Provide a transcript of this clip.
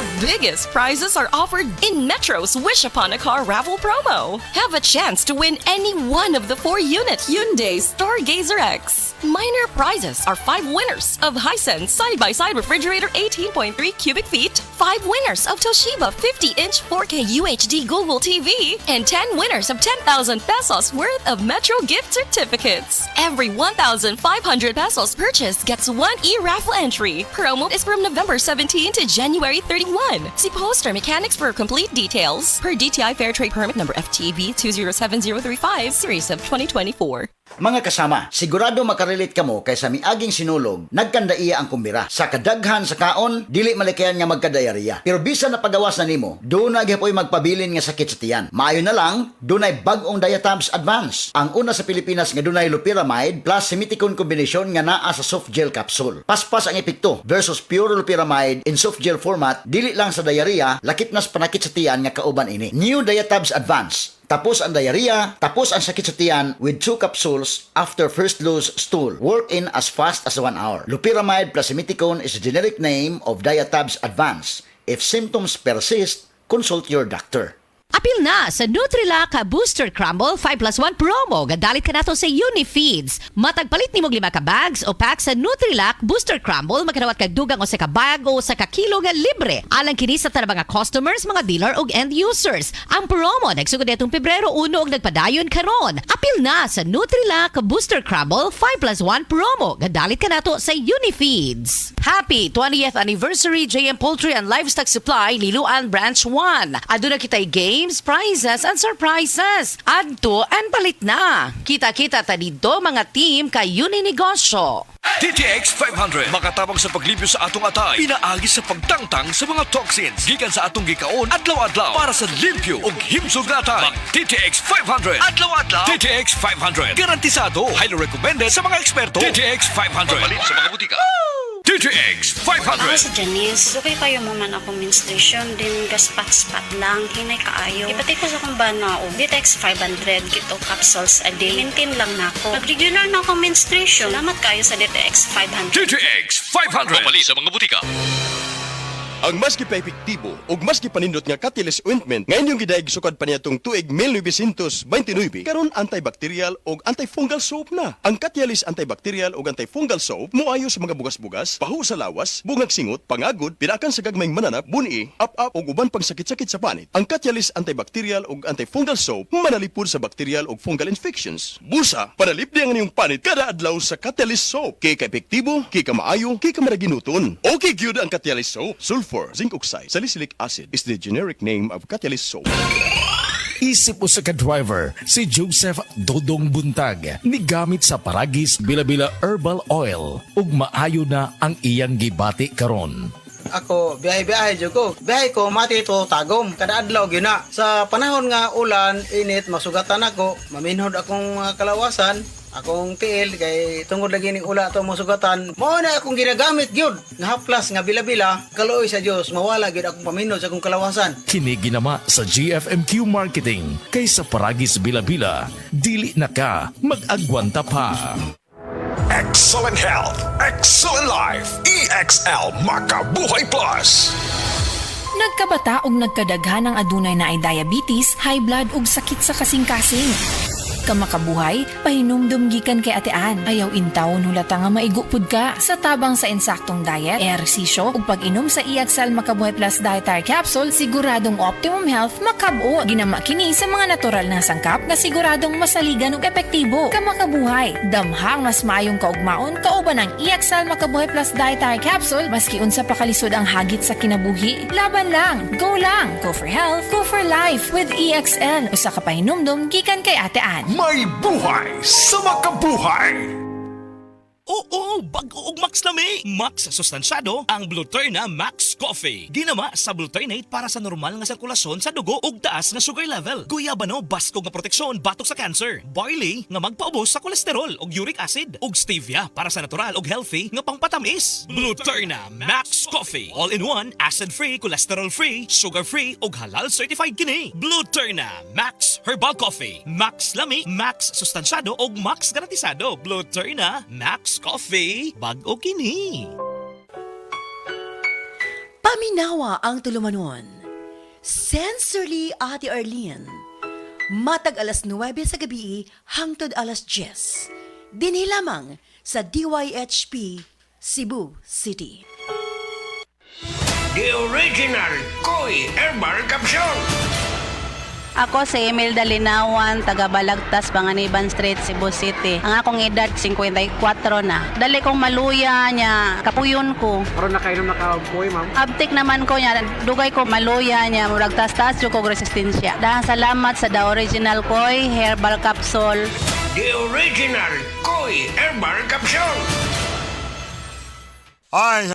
The biggest prizes are offered in Metro's Wish Upon a Car raffle promo. Have a chance to win any one of the 4-unit Hyundai Stargazer X. Minor prizes are 5 winners of Hisense side-by-side refrigerator 18.3 cubic feet, 5 winners of Toshiba 50-inch 4K UHD Google TV, and 10 winners of 10,000 pesos worth of Metro gift certificates. Every 1,500 pesos purchase gets 1 e-raffle entry. Promo is from November 17 to January 31. See poster mechanics for complete details. Per DTI Fair Trade Permit number FTB 207035, Series of 2024. Mga kasama, sigurado makarelate kamo kay sa miaging sinulog, nagkandaiya ang kumbira. Sa kadaghan sa kaon, dili malikayan nga magkadayariya. Pero bisan na pagawas na nimo, doon na gyapoy magpabilin nga sakit sa tiyan. Maayo na lang, dunay bag-ong Diatabs Advance. Ang una sa Pilipinas nga dunay loperamide plus simiticone combination nga naa sa soft gel capsule. Paspas ang epekto versus pure loperamide in soft gel format, dili lang sa diarrhea, lakip nas panakit sa tiyan nga kauban ini. New Diatabs Advance. Tapos ang diarrhea, tapos ang sakit sa tiyan with 2 capsules after first loose stool. Work in as fast as 1 hour. Loperamide plus simiticone is the generic name of Diatabs Advance. If symptoms persist, consult your doctor. Apil na sa Nutrilak Booster Crumble 5+1 promo. Gadalit ka na to sa Unifeeds. Matagpalit ni mo 5 ka bags o pack sa Nutrilak Booster Crumble. Magkanawat ka dugang o sa ka bag o sa ka kilo nga libre. Alang kini sa tanang mga customers, mga dealer o end users. Ang promo nagsugod itong Pebrero 1 og nagpadayon karon. Apil na sa Nutrilak Booster Crumble 5+1 promo. Gadalit ka na to sa Unifeeds. Happy 20th anniversary JM Poultry and Livestock Supply Liloan Branch 1. Aduna kitay games, prizes, and surprises. Adto and palit na. Kita-kita ta dito mga team kay Uninegosyo. TTX 500 makatabang sa paglibyo sa atong atay, pinaagi sa pagtangtang sa mga toxins gikan sa atong gikaon adlaw-adlaw para sa limpyo ug himsog na atay. Mag TTX 500 adlaw-adlaw. TTX 500 garantisado, highly recommended sa mga eksperto. TTX 500 mabalin sa mga butika. TTX 500. Ako sa Janice, okay kayo mo man ako menstruation, din gaspat-spat lang, hinay kaayo. Ipati ko sa kong bana o TTX 500, kito capsules a day. Maintain lang na ako. Pag-regular na ako menstruation, salamat kayo sa TTX 500. TTX 500 mabalin sa mga butika. Ang mas gipa-epektibo ug mas gipanindot nga Catalyst Ointment ngayon yung gidaig sukad pa niyatong tuig 1929 karon antibacterial ug antifungal soap na. Ang Catalyst antibacterial ug antifungal soap moayo sa mga bugas-bugas, pahu sa lawas, bungag singot, pangagod, pinakan sa gagmayng mananap, buni, up-up ug uban pang sakit-sakit sa panit. Ang Catalyst antibacterial ug antifungal soap manalipod sa bacterial ug fungal infections. Busa, panalip di ang inyong panit kada adlaw sa Catalyst soap. Kay ka-epektibo, kay ka maayo, kay ka maraginuton. Okay gyud ang Catalyst soap. Sulfur, zinc oxide, salicylic acid is the generic name of Catalyst soap. Isip mo sa ka-driver, si Joseph Dodong Buntag, nigamit sa Paragis Bila-Bila Herbal Oil, ug maayo na ang iyang gibati karon. Ako, biyahe-biyahe dyan ko. Biyahe ko, mati ito tagom. Kada adlaw gina. Sa panahon nga ulan, init, masugatan ako. Maminhod akong kalawasan. Akong tiil, kay tungod lagi ning ula ito masugatan. Mao na akong ginagamit gyud. Nga haplas, nga bila-bila. Kaluoy sa Dios, mawala gyud akong paminhod sa akong kalawasan. Kini ginama sa GFMQ Marketing. Kaysa Paragis Bila-Bila, dili na ka mag-agwanta pa. Excellent health, excellent life. EXL Makabuhay Plus. Nagkabata ug nagkadaghan ang adunay na ay diabetes, high blood ug sakit sa kasing-kasing. Kamakabuhay, pahinumdum gikan kay atean. Ayaw intawon hulata nga maigupod ka. Sa tabang sa insaktong diet, ehersisyo ug pag-inom sa EXL Makabuhay Plus Dietary Capsule, siguradong optimum health makabuo. Ginama kini sa mga natural na sangkap na siguradong masaligan ug epektibo. Kamakabuhay, damhang mas maayong kaugmaon kauban ang EXL Makabuhay Plus Dietary Capsule maski unsa pa kalisod ang hagit sa kinabuhi. Laban lang, go lang. Go for health, go for life with EXL. Usa ka pahinumdum gikan kay atean. May buhay sa makabuhay! Oo, bag-o og Max na may. Max sustansyado ang Bluturna Max Coffee. Ginama sa Bluturnate para sa normal nga sirkulasyon sa dugo ug taas nga sugar level. Guyabano basko nga proteksyon batok sa cancer. Barley nga magpaubos sa kolesterol ug uric acid. Ug stevia para sa natural ug healthy nga pangpatamis. Bluturna Max Coffee. All-in-one, acid-free, cholesterol-free, sugar-free ug halal certified kini. Bluturna Max Herbal Coffee. Max lami, Max sustansyado ug Max garantisado. Bluturna Max Coffee, bag-o kini. Paminawa ang tulumanon. Sensorly Ate Arlene. Matag alas 9 sa gabi hangtod alas 10. Dinhi lamang sa DYHP Cebu City. The original Koi Herbal Capsule. Ako si Imelda Linawan, taga Balagtas, Panganiban Street, Cebu City. Ang akong edad 54 na. Dali kong maluya niya, kapuyon ko. Karon na kayo nakabuhay, ma'am. Abtik naman ko niya, dugay ko maluya niya, murag tas-tas yung kong resistensya. Dahil salamat sa The Original Koi Herbal Capsule. The original Koi Herbal Capsule. Ay,